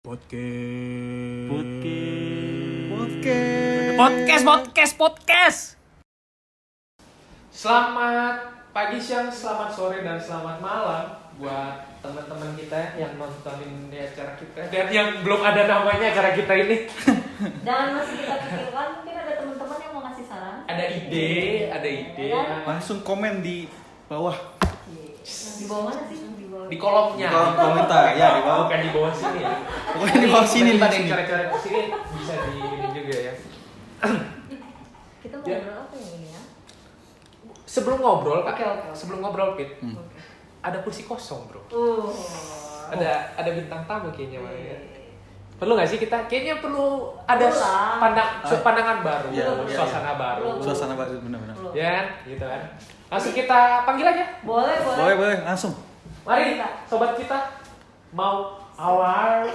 Podcast. Selamat pagi, siang, selamat sore, dan selamat malam buat teman-teman kita yang nontonin di acara kita dan yang belum ada namanya acara kita ini. Dan masih kita pikirkan, mungkin ada teman-teman yang mau ngasih saran. Ada ide. Ya. Langsung komen di bawah. Di bawah mana sih? Di bawah. Di kolomnya. Di kolom komentar, ya, di bawah. Bukan di bawah sini. Pokoknya di bawah sini. Kita ada yang coret-coret ke sini bisa di ini juga ya. Kita mau ngobrol apa yang ini ya? Sebelum ngobrol, Kak. Oke. Sebelum ngobrol, Pit. Oke. Ada kursi kosong, Bro. Ada bintang tamu kayaknya, Bang, ya. Perlu nggak sih kita? Kayaknya perlu ada pandangan baru, Iya, suasana baru. Suasana baru benar-benar. Ya, gitu kan. Langsung kita panggil aja. Boleh. Langsung. Mari, sobat kita. Mau awal,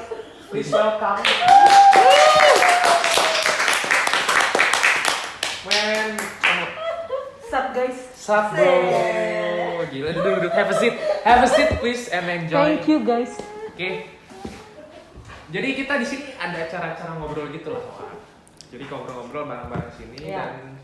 please welcome. Men, Sup guys. sup bro. Gila, duduk. Have a seat please and enjoy. Thank you guys. Oke. Jadi kita di sini ada acara-acara ngobrol gitu lah, Wak. Jadi ngobrol-ngobrol bareng-bareng sini Iya. dan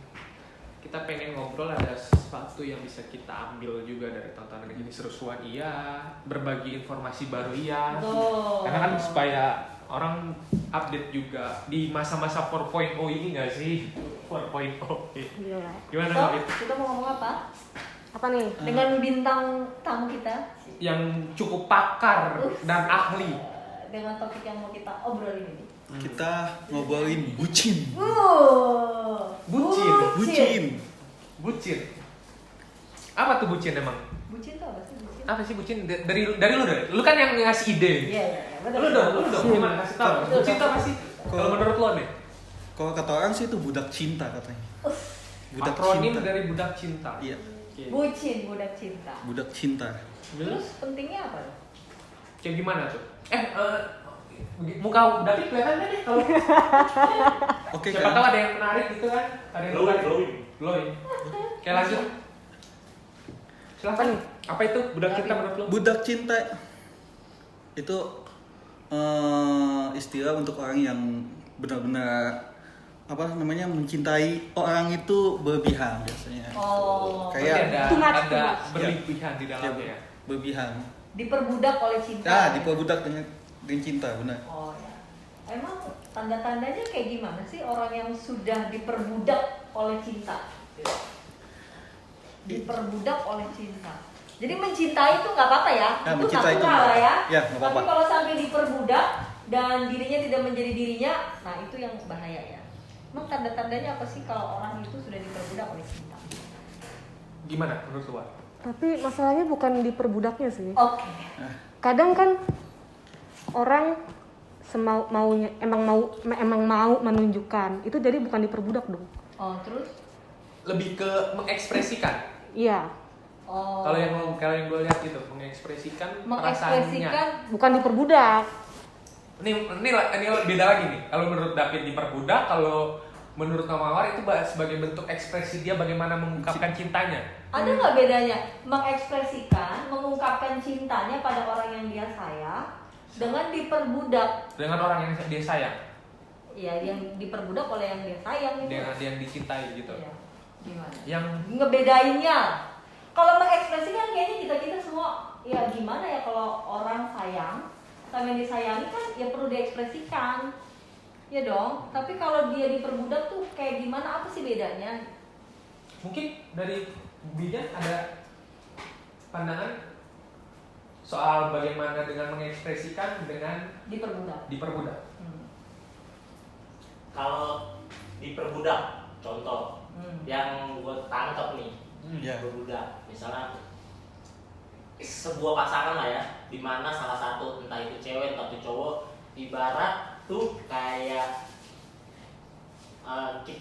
kita pengen ngobrol ada sesuatu yang bisa kita ambil juga dari tontonan ini, seru-seruan iya, berbagi informasi baru iya. Betul. Karena kan supaya orang update juga di masa-masa 4.0 ini nggak sih? 4.0. Gila. Gimana, So, Mabit? kita mau ngomong apa? Apa nih? Dengan bintang tamu kita. Yang cukup pakar dan ahli. Dengan topik yang mau kita obrolin ini. Kita ngobrolin bucin. Bucin. Apa tuh bucin emang? Bucin tuh apa sih? Bucin. Apa sih bucin? Dari lu deh. Lu kan yang ngasih ide. Iya. Betul. Lu dong. Gimana kasih tahu? Betul. Bucin tuh apa sih? Kalau menurut lo nih? Kalau kata orang sih itu budak cinta katanya. Budak Akronim cinta. dari budak cinta. Iya, Oke. Bucin, budak cinta. budak cinta. Terus pentingnya apa? Kayak gimana tuh? Muka David kelihatan deh kalau Oke siapa kan? tahu ada yang menarik gitu kan? Ada yang glowing. Kayak lanjut. Silakan. Apa itu budak cinta menurut lo? Budak cinta itu istilah untuk orang yang benar-benar mencintai orang itu berlebihan biasanya. Oh. Kayak Berarti ada Too much. berlebihan di dalamnya ya. berlebihan. Diperbudak oleh cinta. Diperbudak dengan cinta, benar. Oh ya. Emang tanda-tandanya kayak gimana sih orang yang sudah diperbudak oleh cinta? Diperbudak oleh cinta. Jadi mencintai itu nggak apa-apa ya? Nah, Itu mencintai itu natural nggak ya. Ya, nggak Tapi apa-apa. kalau sampai diperbudak dan dirinya tidak menjadi dirinya, nah itu yang bahaya ya. Emang tanda-tandanya apa sih kalau orang itu sudah diperbudak oleh cinta? Gimana menurut lo? Wak? Tapi masalahnya bukan di perbudaknya sih. Oke. Kadang kan orang maunya emang mau menunjukkan. Itu jadi bukan diperbudak dong. Oh terus? Lebih ke mengekspresikan. Iya, Oh. Kalau yang gue lihat gitu, mengekspresikan perasaannya. mengekspresikan bukan diperbudak. Ini beda lagi nih. Kalau menurut David diperbudak, kalau menurut Mawar itu sebagai bentuk ekspresi dia bagaimana mengungkapkan cintanya. ada nggak bedanya mengekspresikan, mengungkapkan cintanya pada orang yang dia sayang dengan diperbudak? Dengan orang yang dia sayang, Ya, yang diperbudak oleh yang dia sayang gitu. dengan yang dicintai gitu. Ya. Gimana? Yang Ngebedainnya. Kalau mengekspresikan kayaknya kita semua ya gimana ya kalau orang sayang sama yang disayangi kan ya perlu diekspresikan. Ya dong. Tapi kalau dia diperbudak tuh kayak gimana? Apa sih bedanya? mungkin dari Bidan ada pandangan soal bagaimana dengan mengekspresikan dengan diperbudak. Kalau diperbudak, contoh yang gue tangkap nih, Ya. berbudak, misalnya sebuah pasangan lah ya, dimana salah satu entah itu cewek atau cowok, ibarat tuh kayak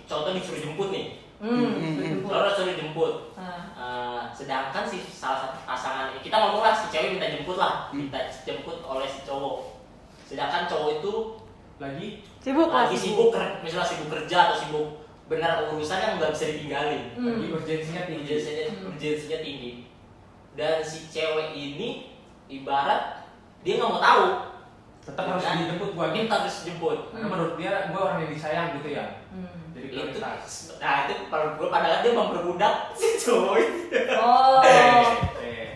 contoh disuruh jemput nih, suruh jemput. Sedangkan si salah satu pasangan ini, kita ngomong lah si cewek minta jemput lah, minta jemput oleh si cowok, sedangkan cowok itu Lagi sibuk misalnya sibuk kerja atau sibuk benar urusan yang nggak bisa ditinggalin, lagi urgensinya tinggi. urgensinya tinggi, dan si cewek ini ibarat dia nggak mau tahu Tetap harus Kan? dijemput gua nih. Minta harus jemput. Karena menurut dia gua orang yang disayang gitu ya. Jadi Itu, prioritas. nah itu kalau gue padahal dia memperbudak si cowok itu. Oh.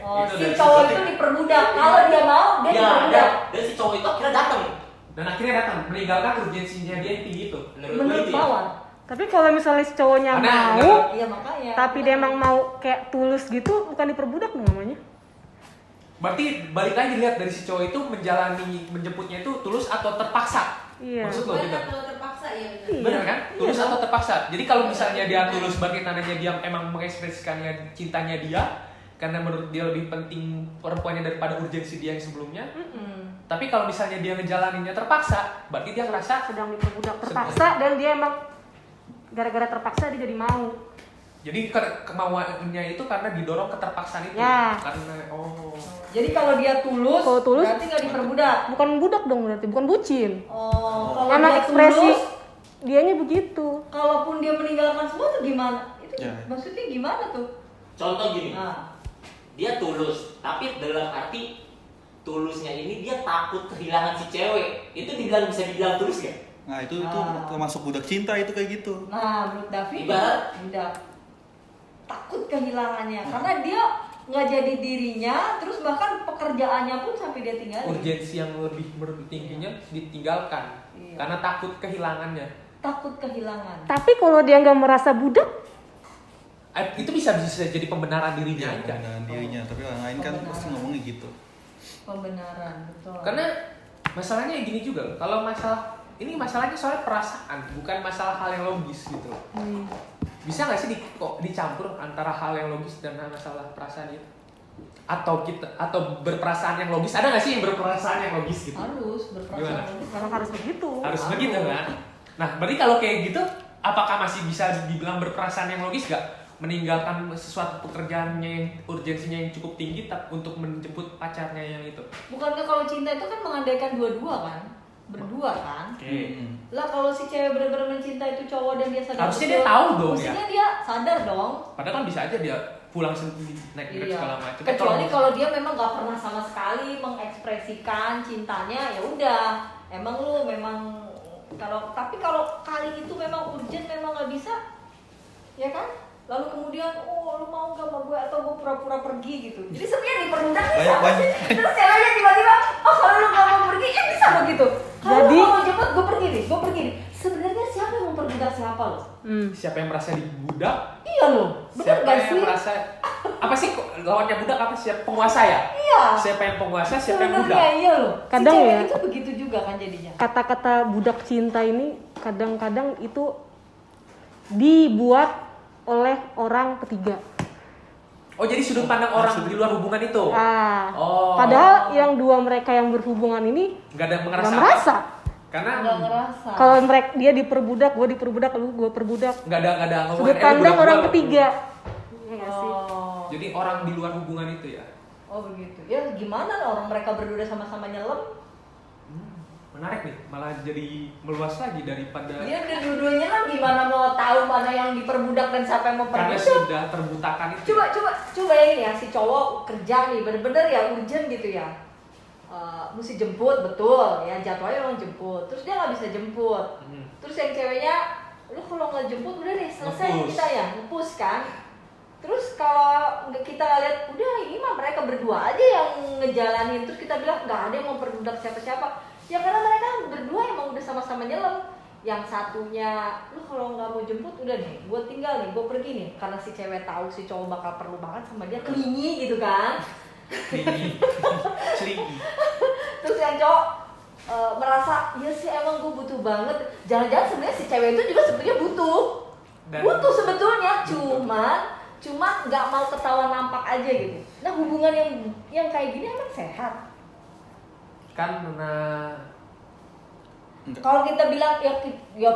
Oh, Itu si dari cowok situ. itu diperbudak. Kalau dia mau, dia Ya, diperbudak. dan si cowok itu akhirnya datang. Dan akhirnya datang meninggalkan urgensinya dia yang tinggi itu. Menurut gue Menurut itu ya. Mawar. Tapi kalau misalnya si cowoknya Ada, mau, Iya makanya. tapi dia emang mau kayak tulus gitu, bukan diperbudak dong namanya. Berarti balik lagi lihat dari si cowok itu menjemputnya itu tulus atau terpaksa. Iya. Maksud lo gitu. Kalau terpaksa ya benar. Iya. Bener kan? Tulus Iya. atau terpaksa. Jadi kalau misalnya dia tulus berarti tandanya dia emang mengekspresikannya cintanya dia karena menurut dia lebih penting perempuannya daripada urgensi dia yang sebelumnya. Tapi kalau misalnya dia ngejalaninnya terpaksa, berarti dia ngerasa Sedang diperbudak terpaksa dan dia emang gara-gara terpaksa dia jadi mau. jadi kemauannya itu karena didorong keterpaksaan itu. Ya. Karena Jadi kalau dia tulus, Kalau tulus, berarti nggak diperbudak. Bukan budak dong berarti, bukan bucin. Oh, kalau Emang dia ekspresi tulus, dianya begitu. kalaupun dia meninggalkan semua tuh gimana? Itu Ya. maksudnya gimana tuh? Contoh gini, Nah, dia tulus, tapi dalam arti tulusnya ini dia takut kehilangan si cewek. Itu bisa dibilang tulus gak? Nah itu Ah. termasuk budak cinta itu kayak gitu. nah menurut Davi Ibarat- udah takut kehilangannya karena dia nggak jadi dirinya, terus bahkan pekerjaannya pun sampai dia tinggalin. urgensi yang lebih tingginya ditinggalkan Iya. karena takut kehilangannya. Takut kehilangan. Tapi kalau dia nggak merasa budak, Itu bisa jadi pembenaran dirinya Ya, aja. kebenaran dirinya, tapi orang lain kan Kebenaran. pasti ngomongnya gitu. Pembenaran, betul. Karena masalahnya gini juga loh. Kalau masalahnya soal perasaan, bukan masalah hal yang logis gitu loh. Bisa nggak sih kok dicampur antara hal yang logis dan masalah perasaan itu? Atau berperasaan yang logis? Ada nggak sih yang berperasaan yang logis gitu? harus Gimana? berperasaan. memang harus begitu. Harus begitu kan? Nah, berarti kalau kayak gitu, apakah masih bisa dibilang berperasaan yang logis gak? Meninggalkan sesuatu pekerjaannya yang urgensinya yang cukup tinggi untuk menjemput pacarnya yang itu. Bukankah kalau cinta itu kan mengandaikan dua-dua kan? Berdua kan? Oke. Lah kalau si cewek benar-benar mencinta itu cowok dan dia sadar Harusnya betul, dia tahu dong, mestinya dia sadar dong. Padahal kan bisa aja dia pulang sendiri naik Grab Iya. segala macam. Kecuali kalau dia memang gak pernah sama sekali mengekspresikan cintanya, ya udah. Emang lu memang tapi kalau kali itu memang urgent, memang nggak bisa, ya kan? Lalu kemudian, oh lu mau gak sama gue atau gue pura-pura pergi gitu. Jadi sebenarnya diperbudak nih siapa Banyak. sih? Terus ceweknya tiba-tiba, oh kalau lu gak mau pergi, bisa begitu. Kalau Jadi- lu mau jemput, gue pergi nih. Sebenarnya siapa yang memperbudak siapa lo? siapa yang merasa dibudak? Iya lo, bener Siapa gak yang sih? merasa apa sih lawannya budak apa sih? Penguasa ya? Iya. Siapa yang penguasa, siapa yang budak? Sebenarnya iya loh. Kadang si cewek ya. itu begitu juga kan jadinya. Kata-kata budak cinta ini kadang-kadang itu dibuat oleh orang ketiga. Oh, jadi sudut pandang orang di luar hubungan itu? Oh. Padahal yang dua mereka yang berhubungan ini Nggak ada nggak ngerasa. merasa. Karena Nggak ngerasa. Kalau mereka dia diperbudak, gue diperbudak, lu gue perbudak. nggak ada ngomongin, Sudut pandang budak orang gua. ketiga. Iya nggak sih? Oh. Jadi orang di luar hubungan itu ya. Oh begitu. Ya gimana lah orang mereka berdua sama-sama nyelam. Menarik nih, malah jadi meluas lagi daripada Dia udah dua-duanya lah, gimana mau tahu mana yang diperbudak dan siapa yang mau karena perbudak. sudah terbutakan itu. Coba ini ya, si cowok kerja nih bener-bener ya urgent gitu ya. Mesti jemput, betul ya, jadwalnya orang jemput, terus dia nggak bisa jemput. Terus yang ceweknya, lu kalau nggak jemput udah deh selesai Ngepus. kita ya, ngepus kan. Terus kalau kita lihat udah ini mah mereka berdua aja yang ngejalanin, terus kita bilang nggak ada yang mau perbudak siapa-siapa. Ya karena mereka berdua emang udah sama-sama nyelam. Yang satunya, lu kalau nggak mau jemput udah nih, gue tinggal nih, gue pergi nih. Karena si cewek tahu si cowok bakal perlu banget sama dia, kelingi gitu kan. Selingkuh. Terus yang cowok merasa, ya sih emang gue butuh banget. Jangan-jangan sebenarnya si cewek itu juga sebenarnya butuh. Dan- Butuh sebetulnya, cuma nggak mau ketawa nampak aja gitu. Nah hubungan yang kayak gini emang sehat. Karena Kalau kita bilang ya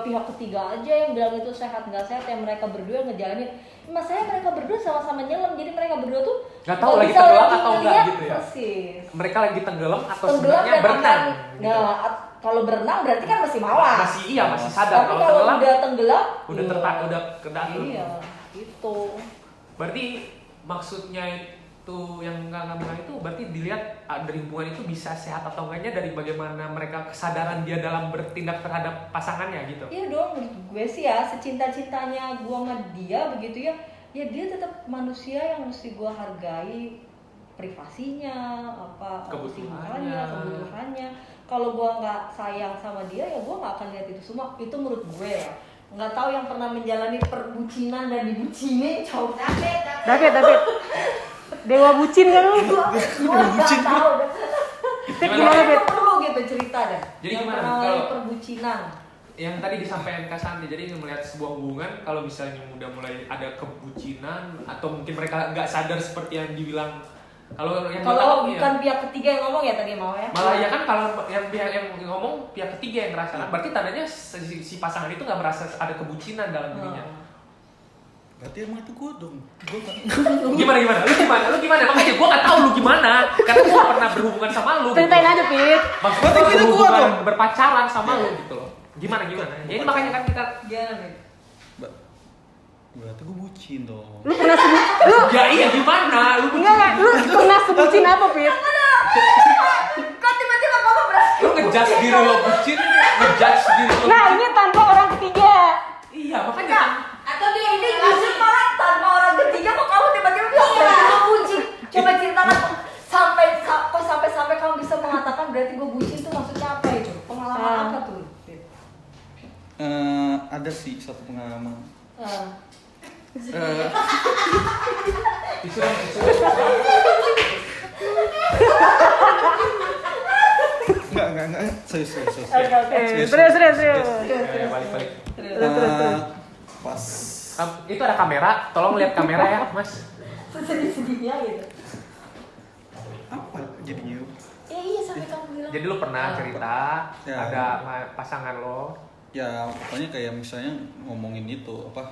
pihak ketiga aja yang bilang itu sehat nggak sehat, yang mereka berdua ngejalanin. Masalahnya mereka berdua sama-sama nyelam, jadi mereka berdua tuh nggak tahu lagi bisa tenggelam lagi atau enggak ngeliat gitu ya. persis. mereka lagi tenggelam atau Tenggelam sebenarnya dan berenang. akan, gitu. nah kalau berenang berarti kan masih mawas. Masih sadar. Tapi kalau tenggelam udah tenggelam, udah iya. udah ke dalam. Iya, gitu. Berarti maksudnya waktu yang nggak bilang itu berarti dilihat dari hubungan itu bisa sehat atau enggaknya dari bagaimana mereka kesadaran dia dalam bertindak terhadap pasangannya gitu. Iya dong, menurut gue sih ya, secinta-cintanya gue sama dia begitu ya, ya dia tetap manusia yang mesti gue hargai privasinya, apa kebutuhannya. Kalau gue nggak sayang sama dia ya gue nggak akan lihat itu semua. Itu menurut gue ya. Nggak tahu yang pernah menjalani perbucinan dan dibucinin, coba. David. Dewa bucin kan lu? Gue nggak tahu. Gimana, Bet? Perlu gitu cerita deh. Jadi yang gimana pernah kalau- perbucinan? Yang tadi disampaikan Kak Santi, jadi melihat sebuah hubungan kalau misalnya udah mulai ada kebucinan atau mungkin mereka nggak sadar seperti yang dibilang. Kalau yang gua tahu Kalau ya, bukan pihak ketiga yang ngomong ya tadi mau ya? malah ya kan kalau yang pihak yang ngomong pihak ketiga yang ngerasakan, berarti tandanya si pasangan itu nggak merasa ada kebucinan dalam dirinya. Berarti emang itu gue dong. Gue kan. Gimana? Lu gimana? Makanya gua nggak tahu lu gimana, karena gua nggak pernah berhubungan sama lu. Ceritain aja, Pit. Maksudnya Berarti kita gua berhubungan, dong. berpacaran sama lu gitu loh. Gimana? Ya ini makanya kan kita Gimana nih? Berarti gue bucin dong. Lu pernah sebut lu ya iya gimana? Lu enggak, lu pernah sebutin apa, Pit? Kok tiba-tiba kamu berasa? lu ngejudge diri lo bucin, ngejudge diri lo. Nah, ini tanpa orang ketiga. Iya, makanya Atau dia ini justru malah tanpa orang ketiga kok kamu tiba-tiba bilang gue bucin? Coba ceritakan sampai kamu bisa mengatakan berarti gue bucin tuh maksudnya apa itu? Pengalaman apa tuh? Ada sih satu pengalaman. itu Enggak. Serius. Serius. ya, balik. Pas Itu ada kamera, tolong lihat kamera ya, Mas. Sedih-sedihnya gitu. apa jadinya? Iya sampai kamu bilang. Jadi lu pernah cerita Ya. ada pasangan lo. Ya pokoknya kayak misalnya ngomongin itu apa,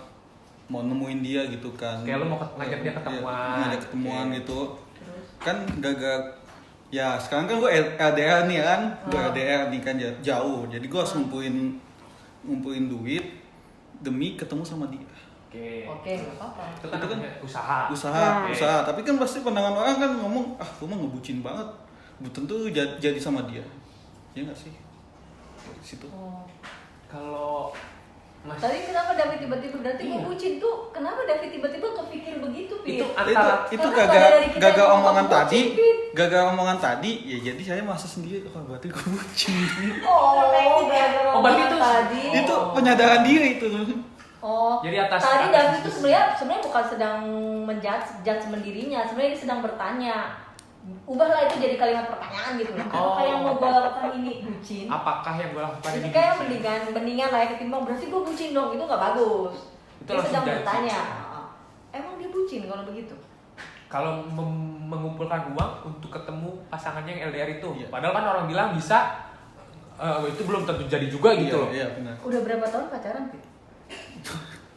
mau nemuin dia gitu kan. Kayak lu mau ngajak dia ketemuan. Ngajak ketemuan Oke. gitu. Kan gagal. Ya sekarang kan gue LDR nih kan, gue LDR nih kan jauh. Jadi gue harus ngumpulin duit demi ketemu sama dia. Oke, nggak apa-apa. Itu kan Itu kan usaha. Usaha. Tapi kan pasti pandangan orang kan ngomong, gue mah ngebucin banget. Tentu jadi sama dia. Ya nggak sih? Di situ. Kalau Mas Tadi kenapa David tiba-tiba berarti gue Iya. bucin tuh? Kenapa David tiba-tiba kepikir begitu, Pit? itu antara Itu Karena kalau dari kita gagal yang omongan ngomong tadi, bucin, Pit. gagal omongan tadi, ya jadi saya merasa sendiri, berarti gue bucin. Oh, gara-gara Oh, berarti omongan itu- tadi. Itu penyadaran diri itu. Oh, Jadi atas- tadi atas David itu diskusi. sebenarnya bukan sedang menjudge dirinya, sebenarnya dia sedang bertanya. Ubahlah itu jadi kalimat pertanyaan gitu loh. Oh. Apa yang mau gue lakukan ini bucin? apakah yang gue lakukan Jadi ini kayak bucin? mendingan lah ya ketimbang berarti gue bucin dong, itu nggak bagus. Itu Dia langsung sedang judge. bertanya. Emang dia bucin kalau begitu? Kalau mengumpulkan uang untuk ketemu pasangannya yang LDR itu. Iya. Padahal kan orang bilang bisa itu belum tentu jadi juga gitu loh. Iya, benar. Udah berapa tahun pacaran, Pit?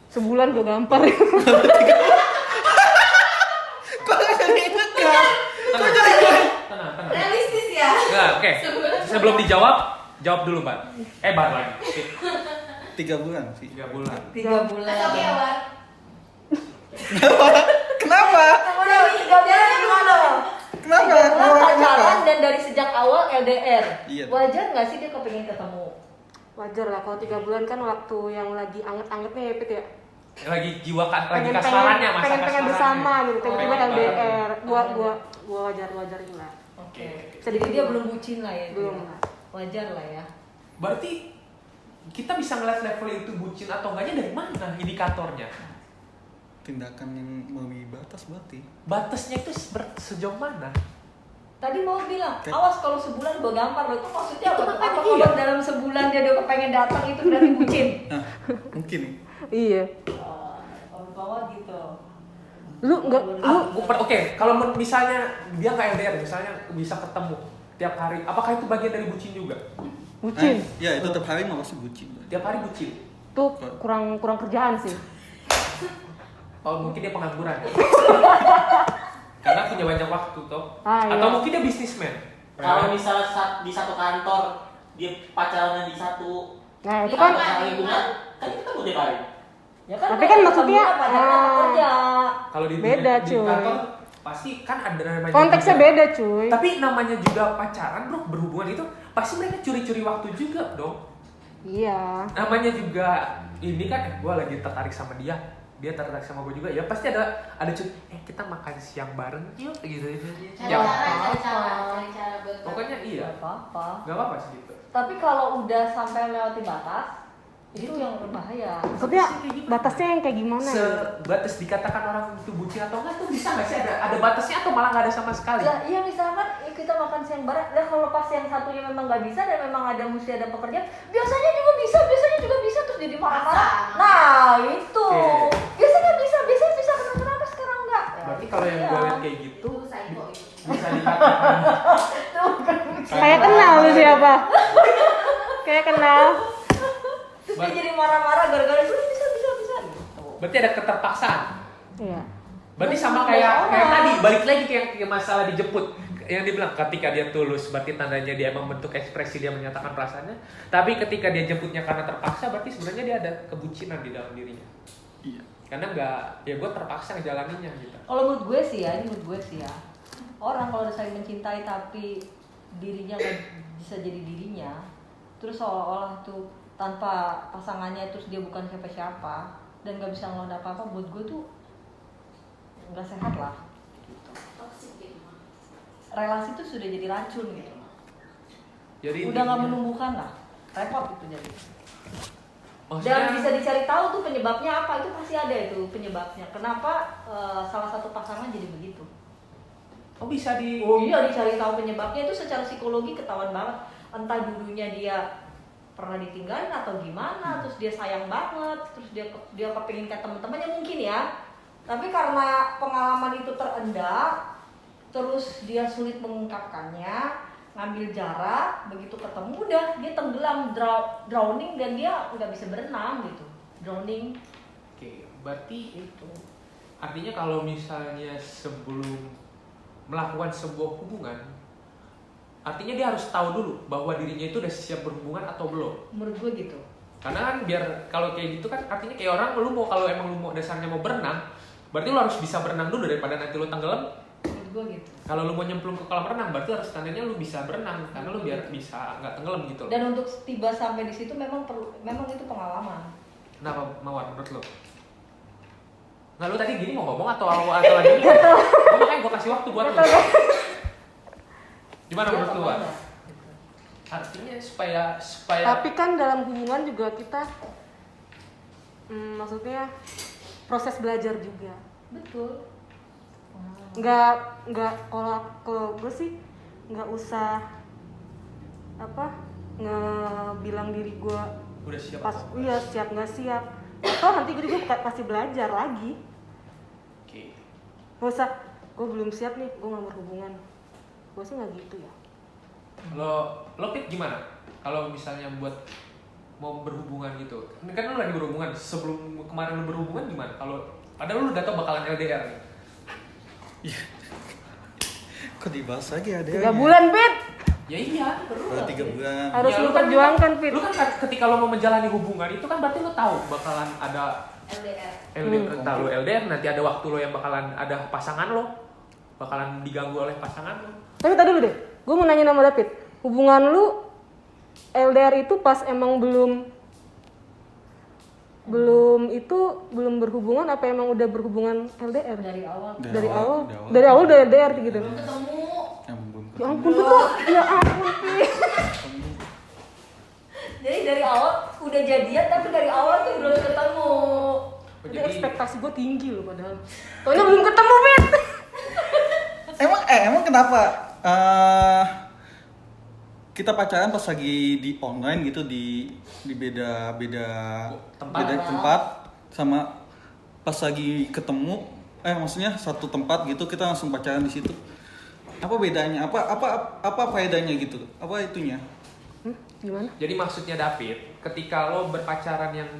Sebulan gue gampar. Tenang. Realistis ya. Enggak, oke. Sebelum dijawab, jawab dulu, Mbak. Bar lagi. 3 bulan sih. 3 bulan. 3 bulan. Tapi ya, War. Kenapa? Udah 3 bulan gimana? Kenapa? 3 bulan Kenapa? pacaran dan dari sejak awal LDR. Iya. Wajar nggak sih dia kepengen ketemu? Wajar lah kalau 3 bulan kan waktu yang lagi anget-angetnya ya, Pit ya. Lagi jiwa lagi Pengen kasarannya, masa pengen kasarannya. bersama gitu, tiba-tiba Pengen LDR. bareng. Gua wajarin lah. Oke. Bisa Jadi dia diterima. belum bucin lah ya. Belum dia. lah. Wajar lah ya. Berarti kita bisa ngeliat level itu bucin atau enggaknya dari mana indikatornya? Tindakan yang melebihi batas berarti. Batasnya itu sejauh mana? Tadi mau bilang, Oke. awas kalau sebulan gue gampar loh. Itu maksudnya Itu apa? tuh? makanya Apa iya. kalau dalam sebulan dia udah kepengen datang itu berarti bucin? Nah, mungkin nih. Iya. Orang tua gitu. Lu enggak Oke, kalau misalnya dia nggak LDR, misalnya bisa ketemu tiap hari, apakah itu bagian dari bucin juga? bucin. Ya itu tiap hari mah pasti bucin. Tiap hari bucin? Tuh kurang kerjaan sih. Oh mungkin dia pengangguran. Karena punya banyak waktu toh. Ah, iya. Atau mungkin dia bisnismen. Kalau misalnya di satu kantor dia pacaran di satu Nah, itu di kan kantor lingkungan, kan kita udah kali. Ya kan Tapi kan maksudnya, pacaran apa kerja? Kalau di Beda, di cuy. kantor pasti kan ada namanya Konteksnya juga. beda cuy. Tapi namanya juga pacaran bro, berhubungan itu pasti mereka curi-curi waktu juga dong. Iya. Namanya juga ini kan, gue lagi tertarik sama dia tertarik sama gue juga, ya pasti ada kita makan siang bareng yuk gitu. Ya Cara buat pokoknya iya. Gak apa-apa. Gak apa-apa sih gitu. Tapi kalau udah sampai melewati batas, itu yang berbahaya. Maksudnya batasnya yang kayak gimana ya? Sebatas dikatakan orang itu bucin atau enggak tuh bisa nggak sih ada batasnya atau malah nggak ada sama sekali? Ya, iya misalkan kita makan siang bareng, dan kalau pas yang satunya memang nggak bisa dan memang mesti ada pekerjaan, biasanya juga bisa terus jadi marah-marah. Nah itu biasanya bisa kenapa sekarang enggak? Berarti kalau yang gue lihat kayak gitu Itu psycho itu. bisa dikatakan Kayak kenal lu siapa? Kayak kenal. Terus dia jadi marah-marah gara-gara itu bisa gitu. berarti ada keterpaksaan. Iya. Berarti sama kayak tadi, balik lagi kayak masalah dijemput. Yang dibilang ketika dia tulus, berarti tandanya dia emang bentuk ekspresi dia menyatakan perasaannya. Tapi ketika dia jemputnya karena terpaksa, berarti sebenarnya dia ada kebucinan di dalam dirinya. Iya. Karena gue terpaksa ngejalaninnya gitu. Kalau menurut gue sih ya, orang kalau udah saling mencintai tapi dirinya nggak bisa jadi dirinya, terus seolah-olah tuh tanpa pasangannya terus dia bukan siapa-siapa dan nggak bisa ngelawan apa-apa, buat gue tuh nggak sehat lah. Toxic gitu. Relasi tuh sudah jadi racun gitu. Jadi Udah nggak menumbuhkan lah, repot itu jadi. maksudnya, Dan bisa dicari tahu tuh penyebabnya apa, itu pasti ada itu penyebabnya. Kenapa salah satu pasangan jadi begitu? oh bisa Oh iya, dicari tahu penyebabnya itu secara psikologi ketahuan banget. Entah dulunya dia pernah ditinggalin atau gimana, terus dia sayang banget, terus dia kepingin kayak teman-temannya mungkin ya. Tapi karena pengalaman itu terendah, terus dia sulit mengungkapkannya, ngambil jarak, begitu ketemu udah dia tenggelam, drowning, dan dia nggak bisa berenang gitu, drowning. Oke, berarti itu artinya kalau misalnya sebelum melakukan sebuah hubungan, artinya dia harus tahu dulu bahwa dirinya itu udah siap berhubungan atau belum. Menurut gue gitu. Karena kan biar kalau kayak gitu kan artinya kayak orang kalau emang lu mau dasarnya mau berenang, berarti lu harus bisa berenang dulu daripada nanti lu tenggelam. Menurut gue gitu. Kalau lu mau nyemplung ke kolam renang, berarti harus tandanya lu bisa berenang karena lu biar bisa nggak tenggelam gitu. Dan untuk tiba sampai di situ memang itu pengalaman. Kenapa Mawar menurut lu? Nggak, lu tadi gini mau ngomong atau lagi ini? Oh, makanya gue kasih waktu buat lu. Gimana menurut lu, Wan? Artinya supaya Tapi kan dalam hubungan juga kita maksudnya proses belajar juga. Betul. Nggak kalau gue sih nggak usah ngebilang diri gue udah siap pas apa? iya siap nggak siap, atau nanti gue pasti belajar lagi. Oke. Nggak usah gue belum siap nih, gue nggak mau hubungan. Gue sih nggak gitu ya. Lo Pit gimana? Kalau misalnya buat mau berhubungan gitu, ini kan lo lagi berhubungan, sebelum kemarin lo berhubungan gimana? Kalau padahal lo udah tau bakalan LDR nih. Kok dibahas lagi ada 3 bulan Pit, Ya iya, Baru 3 bulan. harus Ya, lu lu kan perjuangkan Pit. Lu kan ketika lo mau menjalani hubungan itu kan berarti lo tahu bakalan ada LDR. entah lo LDR, nanti ada waktu lo yang bakalan ada pasangan lo, bakalan diganggu oleh pasangan lo. Tapi tadi dulu deh, gue mau nanya sama David, hubungan lu LDR itu pas emang belum berhubungan apa emang udah berhubungan LDR? Dari awal. Dari awal udah LDR gitu. Belum ketemu. Ya ampun betul. Ya ampun Pit. Jadi dari awal udah jadian tapi dari awal tuh belum ketemu. Jadi ekspektasi gue tinggi loh padahal. Taunya belum ketemu Pit. Emang kenapa kita pacaran pas lagi di online gitu di beda tempat sama pas lagi ketemu maksudnya satu tempat gitu kita langsung pacaran di situ. Apa bedanya? Apa faedahnya gitu? Apa itunya? Gimana? Jadi maksudnya David, ketika lo berpacaran yang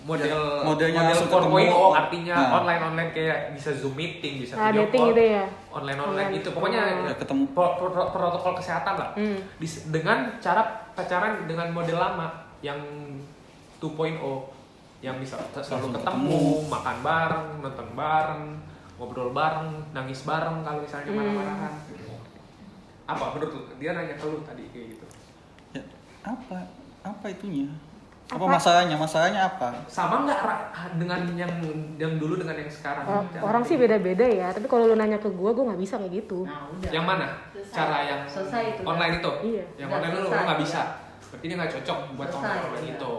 Modelnya model langsung 4.0 ketemu. artinya Nah. online kayak bisa Zoom meeting, bisa Nah, video dating call, gitu ya. online gitu. Pokoknya Ya, ketemu. protokol kesehatan lah. Dengan cara pacaran dengan model lama yang 2.0 yang bisa selalu Langsung ketemu, makan bareng, nonton bareng, ngobrol bareng, nangis bareng kalau misalnya marah-marahan. Apa menurut lu? Dia nanya ke lu tadi kayak gitu. Ya, apa itunya? Apa masalahnya apa? Sama nggak dengan yang dulu dengan yang sekarang? Orang sih beda-beda ya, tapi kalau lu nanya ke gue nggak bisa kayak gitu. Nah, udah. Yang mana? Selesai. Cara yang Selesai itu, online itu? Iya. Yang Udah online lu selesai, nggak bisa. iya. Berarti dia nggak cocok buat Selesai, online iya. itu.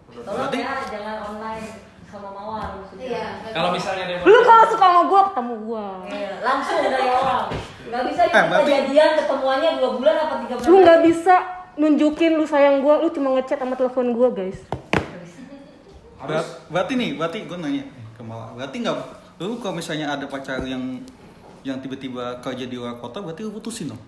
Menurut Tolong lu? ya, jangan online sama mawar maksudnya. Iya. Kalau misalnya dia Lu kalau suka sama gue ketemu gue. Iya, langsung dari awal. Gak bisa kita berarti- jadian ketemuannya 2 bulan apa 3 bulan. Lu nggak bisa nunjukin lu sayang gue, lu cuma ngechat sama telepon gue guys. harus Berarti gue nanya ke Mawar. Berarti nggak, lu kalau misalnya ada pacar yang tiba-tiba kerja di luar kota, berarti lu putusin dong?